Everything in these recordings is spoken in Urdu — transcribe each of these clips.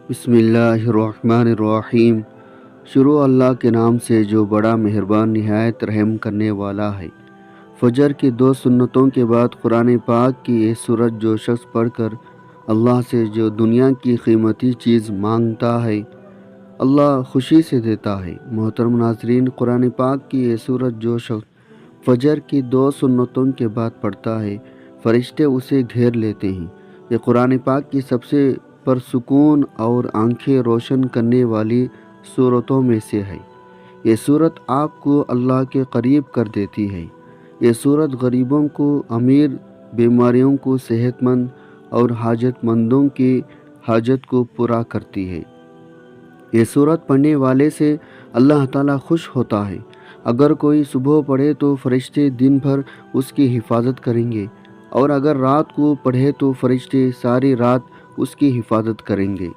بسم اللہ الرحمن الرحیم۔ شروع اللہ کے نام سے جو بڑا مہربان نہایت رحم کرنے والا ہے۔ فجر کی 2 سنتوں کے بعد قرآن پاک کی یہ سورت جو شخص پڑھ کر اللہ سے جو دنیا کی قیمتی چیز مانگتا ہے، اللہ خوشی سے دیتا ہے۔ محترم ناظرین، قرآن پاک کی یہ سورت جو شخص فجر کی 2 سنتوں کے بعد پڑھتا ہے، فرشتے اسے گھیر لیتے ہیں۔ یہ قرآن پاک کی سب سے پرسکون اور آنکھیں روشن کرنے والی صورتوں میں سے ہے۔ یہ صورت آپ کو اللہ کے قریب کر دیتی ہے۔ یہ صورت غریبوں کو امیر، بیماریوں کو صحت مند اور حاجت مندوں کی حاجت کو پورا کرتی ہے۔ یہ صورت پڑھنے والے سے اللہ تعالیٰ خوش ہوتا ہے۔ اگر کوئی صبح پڑھے تو فرشتے دن بھر اس کی حفاظت کریں گے، اور اگر رات کو پڑھے تو فرشتے ساری رات اس کی حفاظت کریں گے۔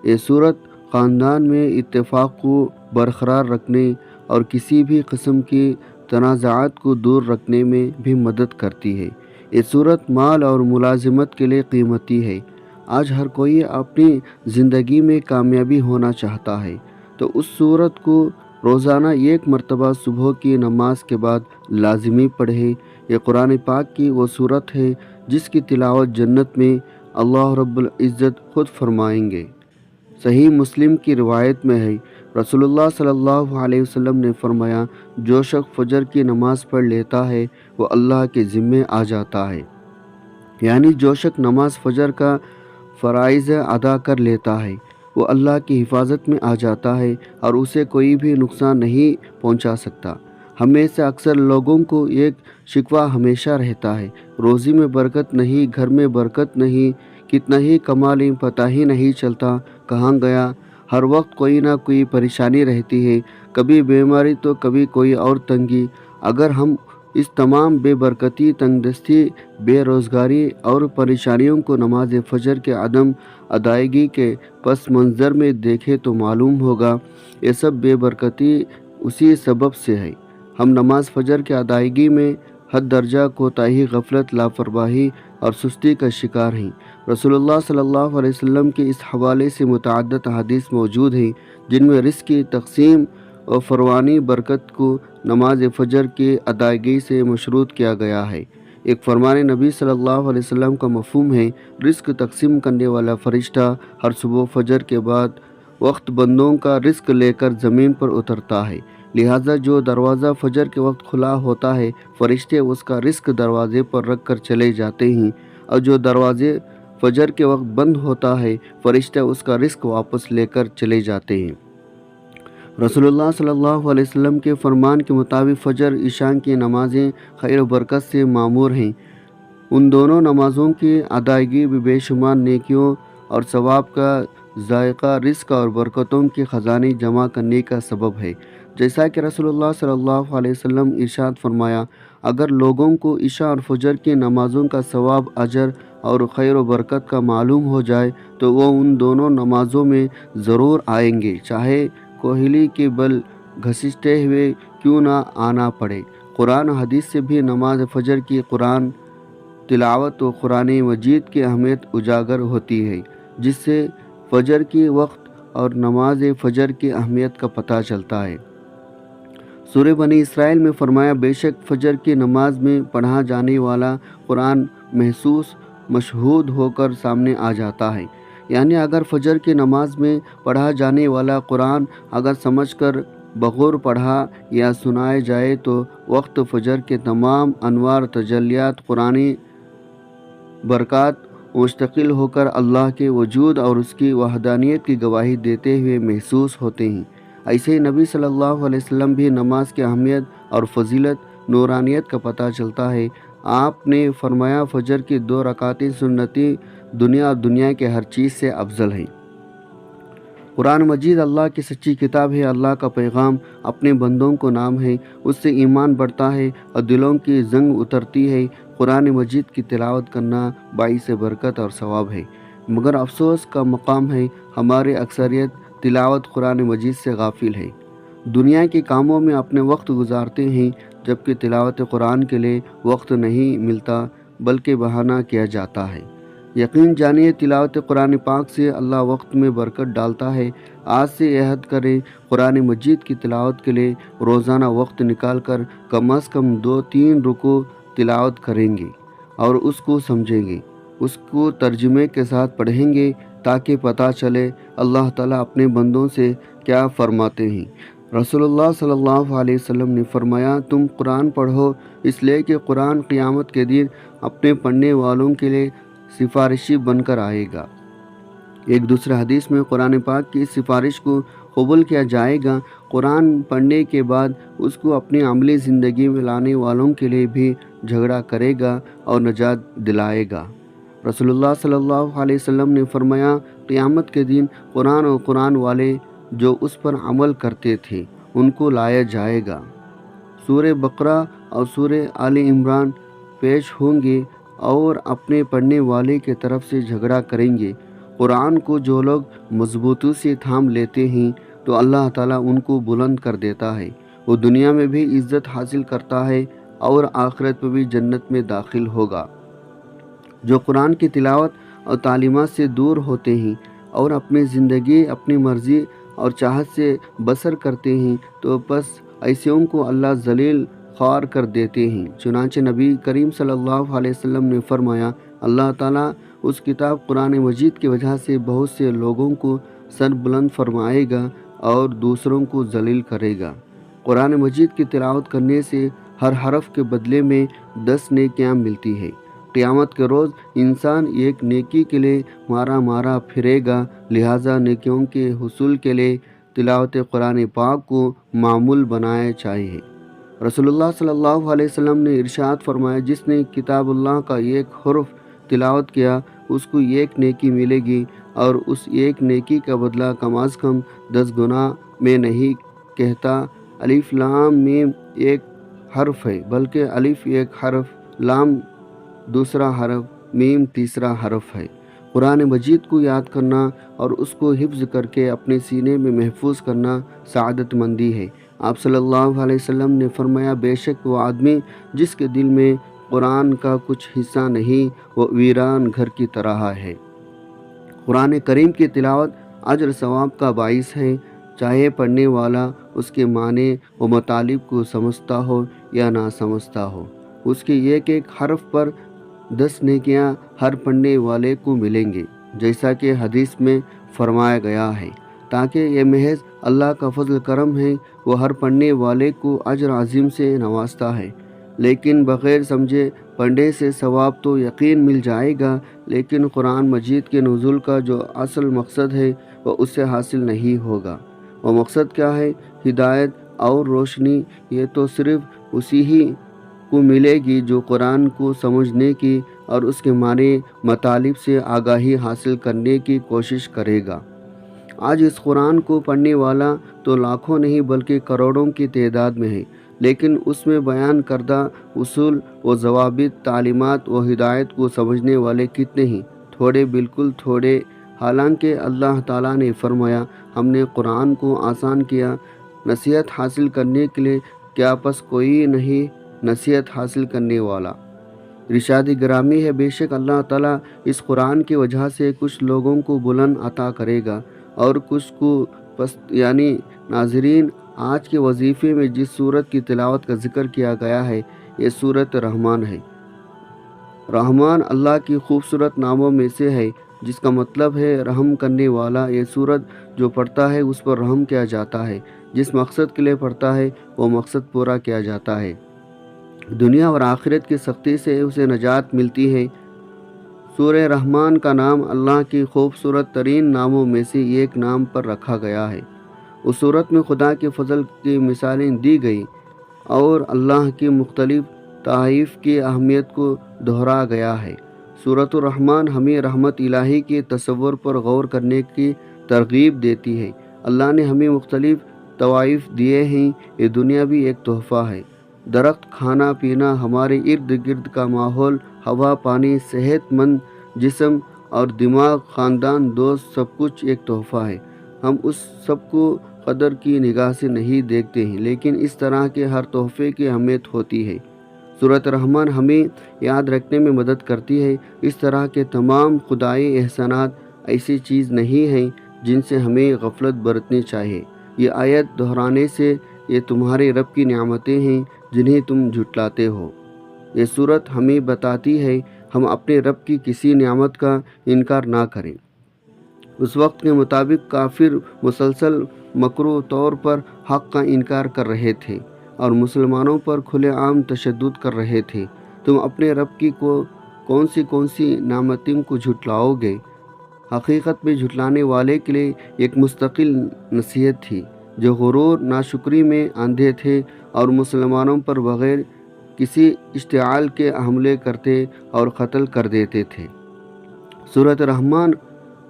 یہ صورت خاندان میں اتفاق کو برقرار رکھنے اور کسی بھی قسم کی تنازعات کو دور رکھنے میں بھی مدد کرتی ہے۔ یہ صورت مال اور ملازمت کے لیے قیمتی ہے۔ آج ہر کوئی اپنی زندگی میں کامیابی ہونا چاہتا ہے، تو اس صورت کو روزانہ 1 مرتبہ صبح کی نماز کے بعد لازمی پڑھے۔ یہ قرآن پاک کی وہ صورت ہے جس کی تلاوت جنت میں اللہ رب العزت خود فرمائیں گے۔ صحیح مسلم کی روایت میں ہے، رسول اللہ صلی اللہ علیہ وسلم نے فرمایا، جو شخص فجر کی نماز پڑھ لیتا ہے وہ اللہ کے ذمے آ جاتا ہے۔ یعنی جو شخص نماز فجر کا فرائض ادا کر لیتا ہے وہ اللہ کی حفاظت میں آ جاتا ہے اور اسے کوئی بھی نقصان نہیں پہنچا سکتا۔ ہم میں سے اکثر لوگوں کو ایک شکوہ ہمیشہ رہتا ہے، روزی میں برکت نہیں، گھر میں برکت نہیں، کتنا ہی کما لیں پتہ ہی نہیں چلتا کہاں گیا۔ ہر وقت کوئی نہ کوئی پریشانی رہتی ہے، کبھی بیماری تو کبھی کوئی اور تنگی۔ اگر ہم اس تمام بے برکتی، تنگ دستی، بے روزگاری اور پریشانیوں کو نماز فجر کے عدم ادائیگی کے پس منظر میں دیکھیں تو معلوم ہوگا یہ سب بے برکتی اسی سبب سے ہے۔ ہم نماز فجر کی ادائیگی میں حد درجہ کوتاہی، غفلت، لاپرواہی اور سستی کا شکار ہیں۔ رسول اللہ صلی اللہ علیہ وسلم کے اس حوالے سے متعدد احادیث موجود ہیں جن میں رزق کی تقسیم اور فراوانی برکت کو نماز فجر کی ادائیگی سے مشروط کیا گیا ہے۔ ایک فرمان نبی صلی اللہ علیہ وسلم کا مفہوم ہے، رزق تقسیم کرنے والا فرشتہ ہر صبح فجر کے بعد وقت بندوں کا رزق لے کر زمین پر اترتا ہے، لہٰذا جو دروازہ فجر کے وقت کھلا ہوتا ہے فرشتے اس کا رزق دروازے پر رکھ کر چلے جاتے ہیں، اور جو دروازے فجر کے وقت بند ہوتا ہے فرشتے اس کا رزق واپس لے کر چلے جاتے ہیں۔ رسول اللہ صلی اللہ علیہ وسلم کے فرمان کے مطابق فجر عشاء کی نمازیں خیر و برکت سے معمور ہیں۔ ان دونوں نمازوں کی ادائیگی بھی بے شمار نیکیوں اور ثواب کا ذائقہ، رزق اور برکتوں کے خزانے جمع کرنے کا سبب ہے۔ جیسا کہ رسول اللہ صلی اللہ علیہ وسلم ارشاد فرمایا، اگر لوگوں کو عشاء اور فجر کی نمازوں کا ثواب، اجر اور خیر و برکت کا معلوم ہو جائے تو وہ ان دونوں نمازوں میں ضرور آئیں گے، چاہے کوہلی کے بل گھسیٹتے ہوئے کیوں نہ آنا پڑے۔ قرآن و حدیث سے بھی نماز فجر کی قرآن تلاوت و قرآن مجید کی اہمیت اجاگر ہوتی ہے، جس سے فجر کی وقت اور نماز فجر کی اہمیت کا پتہ چلتا ہے۔ سورہ بنی اسرائیل میں فرمایا، بے شک فجر کی نماز میں پڑھا جانے والا قرآن محسوس، مشہود ہو کر سامنے آ جاتا ہے۔ یعنی اگر فجر کی نماز میں پڑھا جانے والا قرآن اگر سمجھ کر بغور پڑھا یا سنایا جائے تو وقت فجر کے تمام انوار، تجلیات، قرآنی برکات مستقل ہو کر اللہ کے وجود اور اس کی وحدانیت کی گواہی دیتے ہوئے محسوس ہوتے ہیں۔ ایسے ہی نبی صلی اللہ علیہ وسلم بھی نماز کی اہمیت اور فضیلت، نورانیت کا پتہ چلتا ہے۔ آپ نے فرمایا، فجر کی 2 رکعتیں سنتی دنیا اور دنیا کے ہر چیز سے افضل ہیں۔ قرآن مجید اللہ کی سچی کتاب ہے، اللہ کا پیغام اپنے بندوں کو نام ہے، اس سے ایمان بڑھتا ہے اور دلوں کی زنگ اترتی ہے۔ قرآن مجید کی تلاوت کرنا باعث برکت اور ثواب ہے، مگر افسوس کا مقام ہے ہماری اکثریت تلاوت قرآن مجید سے غافل ہے، دنیا کے کاموں میں اپنے وقت گزارتے ہیں، جبکہ تلاوت قرآن کے لیے وقت نہیں ملتا بلکہ بہانہ کیا جاتا ہے۔ یقین جانیے تلاوت قرآن پاک سے اللہ وقت میں برکت ڈالتا ہے۔ آج سے عہد کریں، قرآن مجید کی تلاوت کے لیے روزانہ وقت نکال کر کم از کم 2-3 رکوع تلاوت کریں گے اور اس کو سمجھیں گے، اس کو ترجمے کے ساتھ پڑھیں گے تاکہ پتہ چلے اللہ تعالیٰ اپنے بندوں سے کیا فرماتے ہیں۔ رسول اللہ صلی اللہ علیہ وسلم نے فرمایا، تم قرآن پڑھو، اس لیے کہ قرآن قیامت کے دن اپنے پڑھنے والوں کے لیے سفارشی بن کر آئے گا۔ ایک دوسرے حدیث میں قرآن پاک کی سفارش کو قبول کیا جائے گا۔ قرآن پڑھنے کے بعد اس کو اپنی عملی زندگی میں لانے والوں کے لیے بھی جھگڑا کرے گا اور نجات دلائے گا۔ رسول اللہ صلی اللہ علیہ وسلم نے فرمایا، قیامت کے دن قرآن اور قرآن والے جو اس پر عمل کرتے تھے ان کو لایا جائے گا۔ سورہ بقرہ اور سورہ آل عمران پیش ہوں گے اور اپنے پڑھنے والے کے طرف سے جھگڑا کریں گے۔ قرآن کو جو لوگ مضبوطی سے تھام لیتے ہیں تو اللہ تعالیٰ ان کو بلند کر دیتا ہے، وہ دنیا میں بھی عزت حاصل کرتا ہے اور آخرت میں بھی جنت میں داخل ہوگا۔ جو قرآن کی تلاوت اور تعلیمات سے دور ہوتے ہیں اور اپنی زندگی اپنی مرضی اور چاہت سے بسر کرتے ہیں تو بس ایسوں کو اللہ ذلیل خوار کر دیتے ہیں۔ چنانچہ نبی کریم صلی اللہ علیہ وسلم نے فرمایا، اللہ تعالیٰ اس کتاب قرآن مجید کی وجہ سے بہت سے لوگوں کو سر بلند فرمائے گا اور دوسروں کو ذلیل کرے گا۔ قرآن مجید کی تلاوت کرنے سے ہر حرف کے بدلے میں 10 نیکیاں ملتی ہے۔ قیامت کے روز انسان ایک نیکی کے لیے مارا پھرے گا، لہٰذا نیکیوں کے حصول کے لیے تلاوت قرآن پاک کو معمول بنایا چاہیے۔ رسول اللہ صلی اللہ علیہ وسلم نے ارشاد فرمایا، جس نے کتاب اللہ کا ایک حرف تلاوت کیا اس کو ایک نیکی ملے گی اور اس ایک نیکی کا بدلہ کم از کم 10 گنا۔ میں نہیں کہتا الف لام میم ایک حرف ہے، بلکہ الف ایک حرف، لام دوسرا حرف، میم تیسرا حرف ہے۔ قرآن مجید کو یاد کرنا اور اس کو حفظ کر کے اپنے سینے میں محفوظ کرنا سعادت مندی ہے۔ آپ صلی اللہ علیہ وسلم نے فرمایا، بے شک وہ آدمی جس کے دل میں قرآن کا کچھ حصہ نہیں، وہ ویران گھر کی طرح ہے۔ قرآن کریم کی تلاوت اجر ثواب کا باعث ہے، چاہے پڑھنے والا اس کے معنی و مطالب کو سمجھتا ہو یا نہ سمجھتا ہو۔ اس کے ایک ایک حرف پر 10 نیکیاں ہر پڑھنے والے کو ملیں گے، جیسا کہ حدیث میں فرمایا گیا ہے۔ تاکہ یہ محض اللہ کا فضل کرم ہے، وہ ہر پڑھنے والے کو اجر عظیم سے نوازتا ہے۔ لیکن بغیر سمجھے پڑھنے سے ثواب تو یقین مل جائے گا، لیکن قرآن مجید کے نزول کا جو اصل مقصد ہے وہ اس سے حاصل نہیں ہوگا۔ وہ مقصد کیا ہے؟ ہدایت اور روشنی۔ یہ تو صرف اسی ہی کو ملے گی جو قرآن کو سمجھنے کی اور اس کے معنی مطالب سے آگاہی حاصل کرنے کی کوشش کرے گا۔ آج اس قرآن کو پڑھنے والا تو لاکھوں نہیں بلکہ کروڑوں کی تعداد میں ہے، لیکن اس میں بیان کردہ اصول و ضوابط، تعلیمات و ہدایت کو سمجھنے والے کتنے ہیں؟ تھوڑے، بالکل تھوڑے۔ حالانکہ اللہ تعالیٰ نے فرمایا، ہم نے قرآن کو آسان کیا نصیحت حاصل کرنے کے لیے، کیا پس کوئی نہیں نصیحت حاصل کرنے والا؟ ارشاد گرامی ہے، بے شک اللہ تعالیٰ اس قرآن کی وجہ سے کچھ لوگوں کو بلند عطا کرے گا اور کچھ کو پست۔ یعنی ناظرین، آج کے وظیفے میں جس سورت کی تلاوت کا ذکر کیا گیا ہے یہ سورت رحمان ہے۔ رحمان اللہ کی خوبصورت ناموں میں سے ہے، جس کا مطلب ہے رحم کرنے والا۔ یہ سورت جو پڑھتا ہے اس پر رحم کیا جاتا ہے، جس مقصد کے لیے پڑھتا ہے وہ مقصد پورا کیا جاتا ہے، دنیا اور آخرت کی سختی سے اسے نجات ملتی ہے۔ سورہ رحمان کا نام اللہ کی خوبصورت ترین ناموں میں سے ایک نام پر رکھا گیا ہے۔ اس سورت میں خدا کے فضل کی مثالیں دی گئی اور اللہ کی مختلف تحائف کی اہمیت کو دہرایا گیا ہے۔ سورۃ الرحمن ہمیں رحمت الہی کے تصور پر غور کرنے کی ترغیب دیتی ہے۔ اللہ نے ہمیں مختلف طوائف دیے ہیں، یہ دنیا بھی ایک تحفہ ہے۔ درخت، کھانا پینا، ہمارے ارد گرد کا ماحول، ہوا، پانی، صحت مند جسم اور دماغ، خاندان، دوست، سب کچھ ایک تحفہ ہے۔ ہم اس سب کو قدر کی نگاہ سے نہیں دیکھتے ہیں، لیکن اس طرح کے ہر تحفے کی اہمیت ہوتی ہے۔ سورۃ رحمان ہمیں یاد رکھنے میں مدد کرتی ہے اس طرح کے تمام خدائی احسانات ایسی چیز نہیں ہیں جن سے ہمیں غفلت برتنی چاہیے۔ یہ آیت دہرانے سے یہ تمہارے رب کی نعمتیں ہیں جنہیں تم جھٹلاتے ہو۔ یہ صورت ہمیں بتاتی ہے ہم اپنے رب کی کسی نعمت کا انکار نہ کریں۔ اس وقت کے مطابق کافر مسلسل مکروہ طور پر حق کا انکار کر رہے تھے اور مسلمانوں پر کھلے عام تشدد کر رہے تھے۔ تم اپنے رب کی کون سی نعمتوں کو جھٹلاؤ گے؟ حقیقت میں جھٹلانے والے کے لیے ایک مستقل نصیحت تھی، جو غرور ناشکری میں اندھے تھے اور مسلمانوں پر بغیر کسی اشتعال کے حملے کرتے اور قتل کر دیتے تھے۔ سورۃ رحمان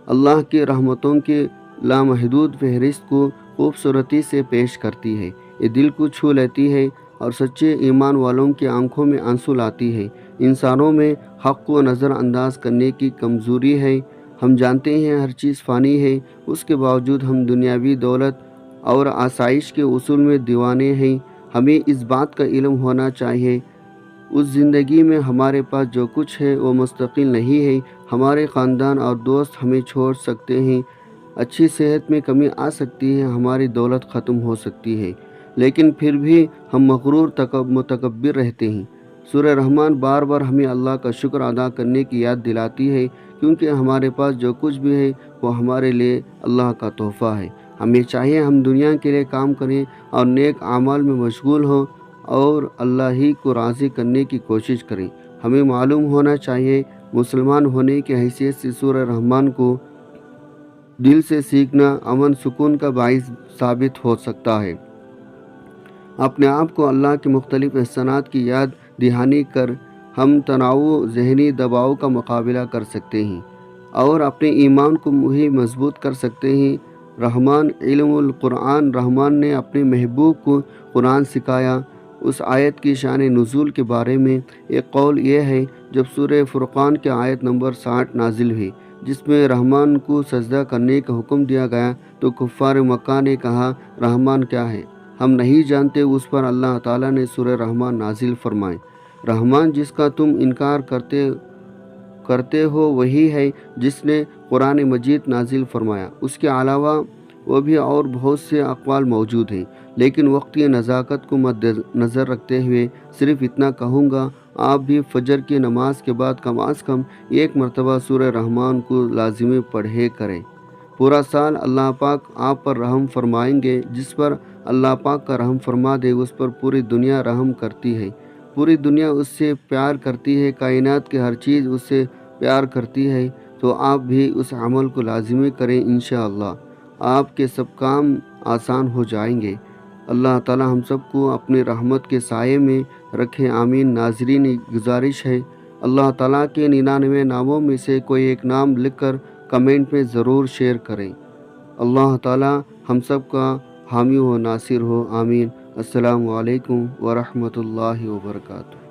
اللہ کی رحمتوں کی لامحدود فہرست کو خوبصورتی سے پیش کرتی ہے۔ یہ دل کو چھو لیتی ہے اور سچے ایمان والوں کی آنکھوں میں آنسو لاتی ہے۔ انسانوں میں حق کو نظر انداز کرنے کی کمزوری ہے۔ ہم جانتے ہیں ہر چیز فانی ہے، اس کے باوجود ہم دنیاوی دولت اور آسائش کے اصول میں دیوانے ہیں۔ ہمیں اس بات کا علم ہونا چاہیے اس زندگی میں ہمارے پاس جو کچھ ہے وہ مستقل نہیں ہے۔ ہمارے خاندان اور دوست ہمیں چھوڑ سکتے ہیں، اچھی صحت میں کمی آ سکتی ہے، ہماری دولت ختم ہو سکتی ہے، لیکن پھر بھی ہم مغرور متکبر رہتے ہیں۔ سورہ رحمان بار بار ہمیں اللہ کا شکر ادا کرنے کی یاد دلاتی ہے، کیونکہ ہمارے پاس جو کچھ بھی ہے وہ ہمارے لیے اللہ کا تحفہ ہے۔ ہمیں چاہیے ہم دنیا کے لیے کام کریں اور نیک اعمال میں مشغول ہوں اور اللہ ہی کو راضی کرنے کی کوشش کریں۔ ہمیں معلوم ہونا چاہیے مسلمان ہونے کی حیثیت سے سورہ رحمان کو دل سے سیکھنا امن سکون کا باعث ثابت ہو سکتا ہے۔ اپنے آپ کو اللہ کے مختلف احسانات کی یاد دہانی کر ہم تناؤ ذہنی دباؤ کا مقابلہ کر سکتے ہیں اور اپنے ایمان کو مضبوط کر سکتے ہیں۔ رحمان علم القرآن رحمان نے اپنے محبوب کو قرآن سکھایا۔ اس آیت کی شان نزول کے بارے میں ایک قول یہ ہے، جب سورہ فرقان کے آیت نمبر 60 نازل ہوئی جس میں رحمان کو سجدہ کرنے کا حکم دیا گیا تو کفار مکہ نے کہا رحمان کیا ہے، ہم نہیں جانتے۔ اس پر اللہ تعالیٰ نے سورہ رحمان نازل فرمائے۔ رحمان جس کا تم انکار کرتے ہو وہی ہے جس نے قرآن مجید نازل فرمایا۔ اس کے علاوہ وہ بھی اور بہت سے اقوال موجود ہیں، لیکن وقت کی نزاکت کو مد نظر رکھتے ہوئے صرف اتنا کہوں گا، آپ بھی فجر کی نماز کے بعد کم از کم ایک مرتبہ سورہ رحمان کو لازمی پڑھے کریں۔ پورا سال اللہ پاک آپ پر رحم فرمائیں گے۔ جس پر اللہ پاک کا رحم فرما دے اس پر پوری دنیا رحم کرتی ہے، پوری دنیا اس سے پیار کرتی ہے، کائنات کی ہر چیز اس سے پیار کرتی ہے۔ تو آپ بھی اس عمل کو لازمی کریں، انشاءاللہ آپ کے سب کام آسان ہو جائیں گے۔ اللہ تعالی ہم سب کو اپنی رحمت کے سائے میں رکھے، آمین۔ ناظرین گزارش ہے اللہ تعالیٰ کے 99 ناموں میں سے کوئی ایک نام لکھ کر کمنٹ میں ضرور شیئر کریں۔ اللہ تعالیٰ ہم سب کا حامی و ناصر ہو، آمین۔ السلام علیکم ورحمۃ اللہ وبرکاتہ۔